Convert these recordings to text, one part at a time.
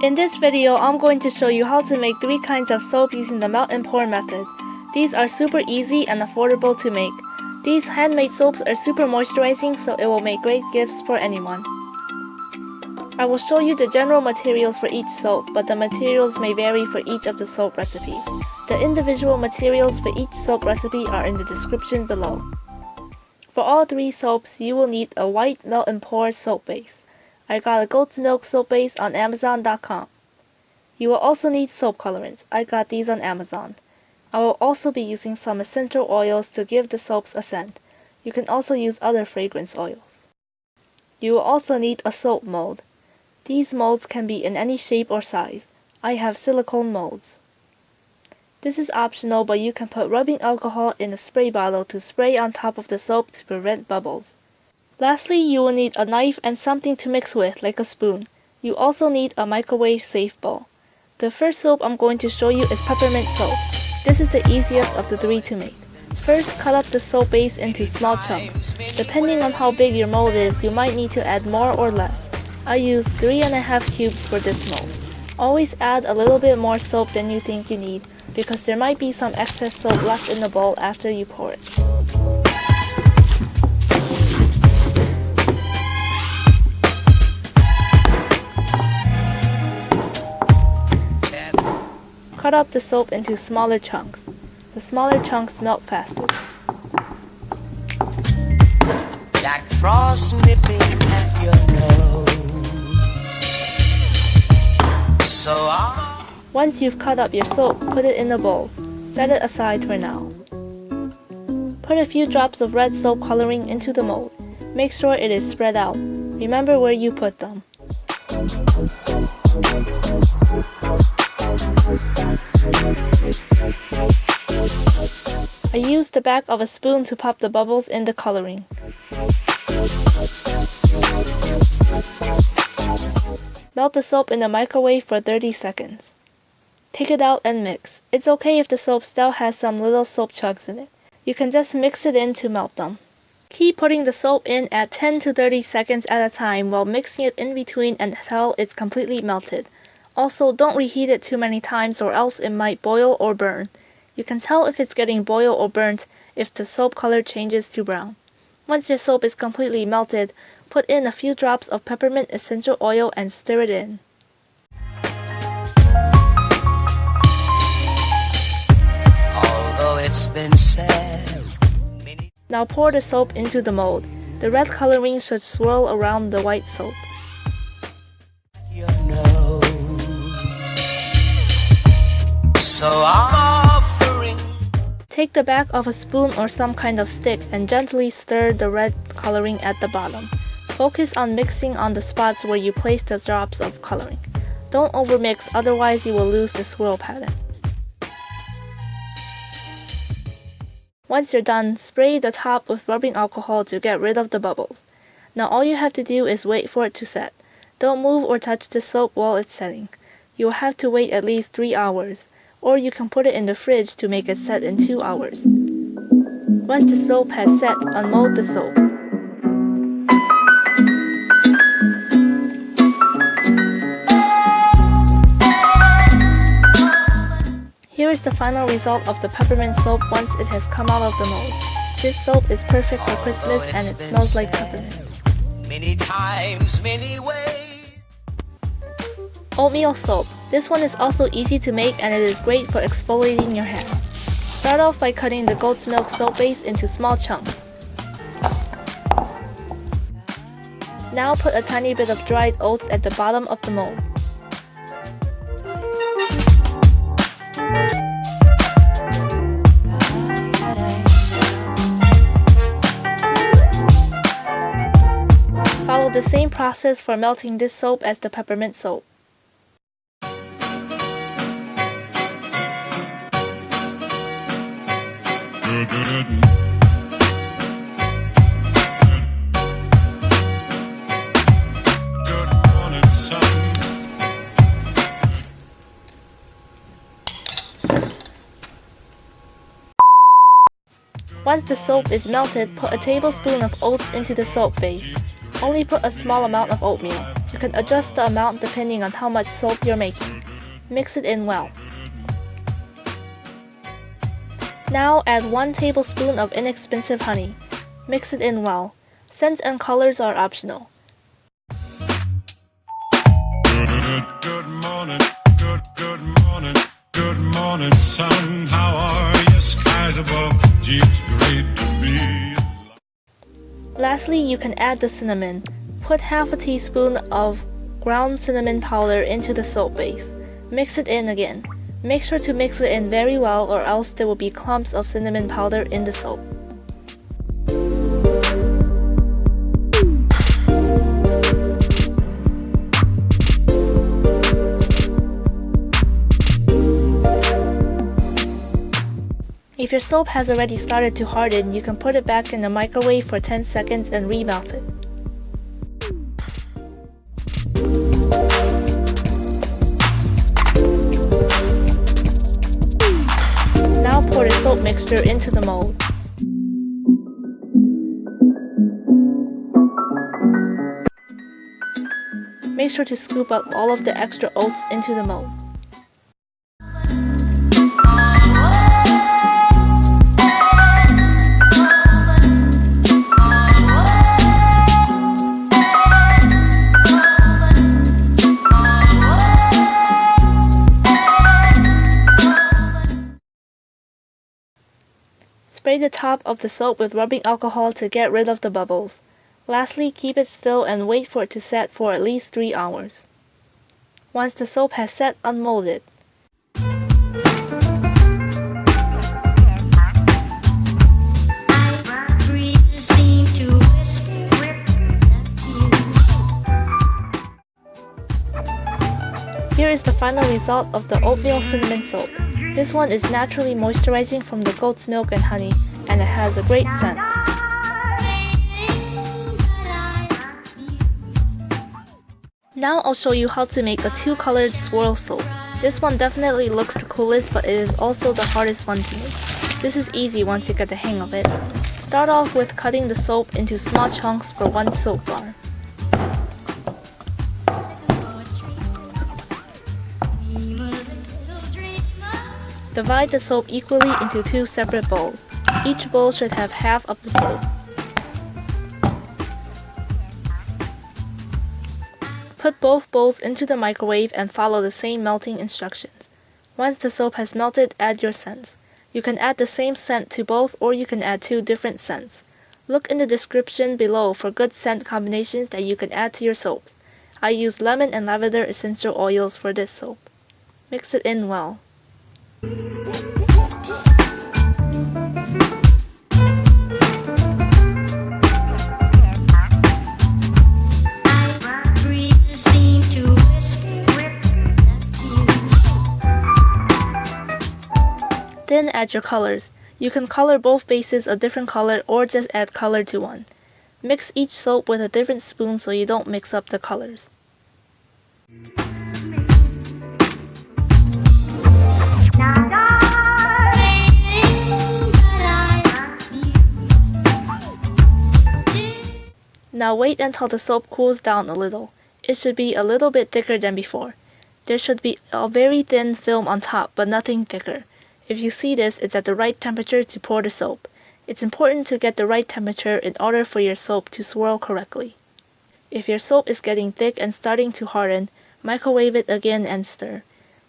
In this video, I'm going to show you how to make 3 kinds of soap using the melt and pour method. These are super easy and affordable to make. These handmade soaps are super moisturizing, so it will make great gifts for anyone. I will show you the general materials for each soap, but the materials may vary for each of the soap recipes. The individual materials for each soap recipe are in the description below. For all 3 soaps, you will need a white melt and pour soap base. I got a goat's milk soap base on Amazon.com. You will also need soap colorants. I got these on Amazon. I will also be using some essential oils to give the soaps a scent. You can also use other fragrance oils. You will also need a soap mold. These molds can be in any shape or size. I have silicone molds. This is optional, but you can put rubbing alcohol in a spray bottle to spray on top of the soap to prevent bubbles. Lastly, you will need a knife and something to mix with, like a spoon. You also need a microwave-safe bowl. The first soap I'm going to show you is Peppermint Soap. This is the easiest of the 3 to make. First, cut up the soap base into small chunks. Depending on how big your mold is, you might need to add more or less. I used 3½ cubes for this mold. Always add a little bit more soap than you think you need, because there might be some excess soap left in the bowl after you pour it. Cut up the soap into smaller chunks. The smaller chunks melt faster. Jack Frost nipping at your nose. Once you've cut up your soap, put it in a bowl. Set it aside for now. Put a few drops of red soap coloring into the mold. Make sure it is spread out. Remember where you put them. I used the back of a spoon to pop the bubbles in the coloring. Melt the soap in the microwave for 30 seconds. Take it out and mix. It's okay if the soap still has some little soap chunks in it. You can just mix it in to melt them. Keep putting the soap in at 10 to 30 seconds at a time while mixing it in between until it's completely melted. Also, don't reheat it too many times or else it might boil or burn. You can tell if it's getting boiled or burnt if the soap color changes to brown. Once your soap is completely melted, put in a few drops of peppermint essential oil and stir it in. Although it's been said, now pour the soap into the mold. The red coloring should swirl around the white soap. you know. So offering. Take the back of a spoon or some kind of stick and gently stir the red coloring at the bottom. Focus on mixing on the spots where you place the drops of coloring. Don't overmix, otherwise you will lose the swirl pattern. Once you're done, spray the top with rubbing alcohol to get rid of the bubbles. Now all you have to do is wait for it to set. Don't move or touch the soap while it's setting. You will have to wait at least 3 hours, or you can put it in the fridge to make it set in 2 hours. Once the soap has set, unmold the soap. Here is the final result of the peppermint soap once it has come out of the mold. This soap is perfect for Christmas and it smells like peppermint. Many times, many ways. Oatmeal soap. This one is also easy to make and it is great for exfoliating your hands. Start off by cutting the goat's milk soap base into small chunks. Now put a tiny bit of dried oats at the bottom of the mold. Follow the same process for melting this soap as the peppermint soap. Once the soap is melted, put a tablespoon of oats into the soap base. Only put a small amount of oatmeal. You can adjust the amount depending on how much soap you're making. Mix it in well. Now add 1 tablespoon of inexpensive honey. Mix it in well. Scents and colors are optional. Good morning, good morning, sun. How are you? Skies above, gee, it's great to be. Lastly, you can add the cinnamon. Put half a teaspoon of ground cinnamon powder into the soap base. Mix it in again. Make sure to mix it in very well or else there will be clumps of cinnamon powder in the soap. If your soap has already started to harden, you can put it back in the microwave for 10 seconds and remelt it. Now pour the soap mixture into the mold. Make sure to scoop up all of the extra oats into the mold. Spray the top of the soap with rubbing alcohol to get rid of the bubbles. Lastly, keep it still and wait for it to set for at least 3 hours. Once the soap has set, unmold it. Here is the final result of the Oatmeal Cinnamon Soap. This one is naturally moisturizing from the goat's milk and honey, and it has a great scent. Now I'll show you how to make a 2-colored swirl soap. This one definitely looks the coolest, but it is also the hardest one to make. This is easy once you get the hang of it. Start off with cutting the soap into small chunks for 1 soap bar. Divide the soap equally into 2 separate bowls. Each bowl should have half of the soap. Put both bowls into the microwave and follow the same melting instructions. Once the soap has melted, add your scents. You can add the same scent to both, or you can add 2 different scents. Look in the description below for good scent combinations that you can add to your soaps. I use lemon and lavender essential oils for this soap. Mix it in well. Then add your colors. You can color both bases a different color or just add color to one. Mix each soap with a different spoon so you don't mix up the colors. Now wait until the soap cools down a little. It should be a little bit thicker than before. There should be a very thin film on top, but nothing thicker. If you see this, it's at the right temperature to pour the soap. It's important to get the right temperature in order for your soap to swirl correctly. If your soap is getting thick and starting to harden, microwave it again and stir.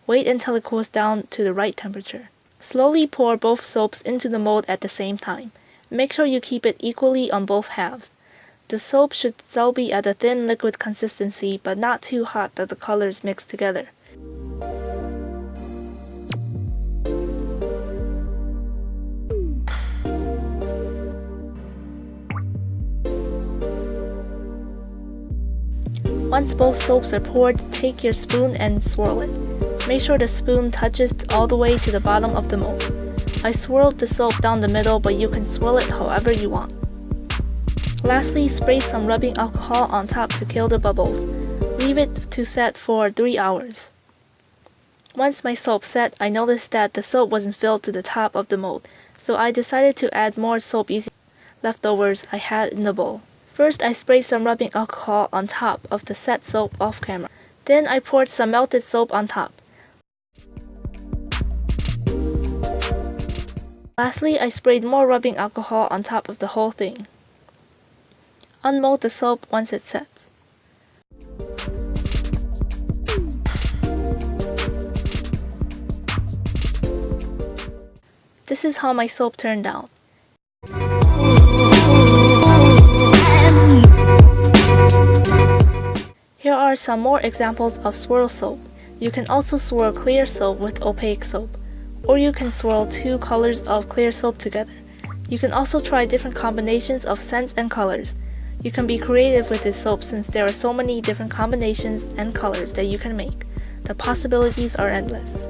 Wait until it cools down to the right temperature. Slowly pour both soaps into the mold at the same time. Make sure you keep it equally on both halves. The soap should still be at a thin liquid consistency, but not too hot that the colors mix together. Once both soaps are poured, take your spoon and swirl it. Make sure the spoon touches all the way to the bottom of the mold. I swirled the soap down the middle, but you can swirl it however you want. Lastly, spray some rubbing alcohol on top to kill the bubbles. Leave it to set for 3 hours. Once my soap set, I noticed that the soap wasn't filled to the top of the mold, so I decided to add more soap using leftovers I had in the bowl. First, I sprayed some rubbing alcohol on top of the set soap off camera. Then I poured some melted soap on top. Lastly, I sprayed more rubbing alcohol on top of the whole thing. Unmold the soap once it sets. This is how my soap turned out. Here are some more examples of swirl soap. You can also swirl clear soap with opaque soap, or you can swirl two colors of clear soap together. You can also try different combinations of scents and colors. You can be creative with this soap since there are so many different combinations and colors that you can make. The possibilities are endless.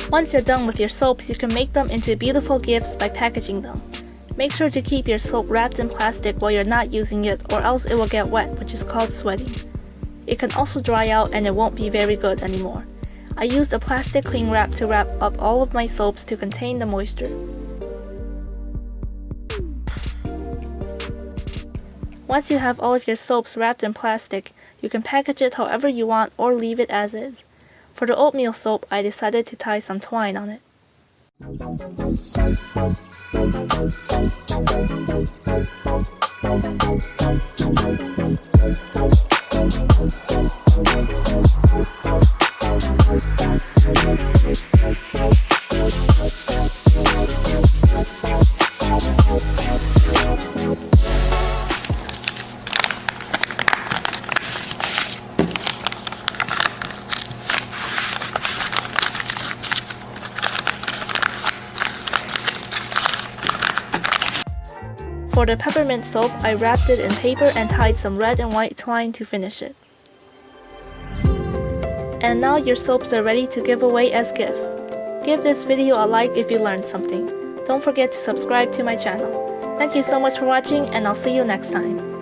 Once you're done with your soaps, you can make them into beautiful gifts by packaging them. Make sure to keep your soap wrapped in plastic while you're not using it, or else it will get wet, which is called sweating. It can also dry out and it won't be very good anymore. I used a plastic cling wrap to wrap up all of my soaps to contain the moisture. Once you have all of your soaps wrapped in plastic, you can package it however you want or leave it as is. For the oatmeal soap, I decided to tie some twine on it. For the peppermint soap, I wrapped it in paper and tied some red and white twine to finish it. And now your soaps are ready to give away as gifts. Give this video a like if you learned something. Don't forget to subscribe to my channel. Thank you so much for watching, and I'll see you next time.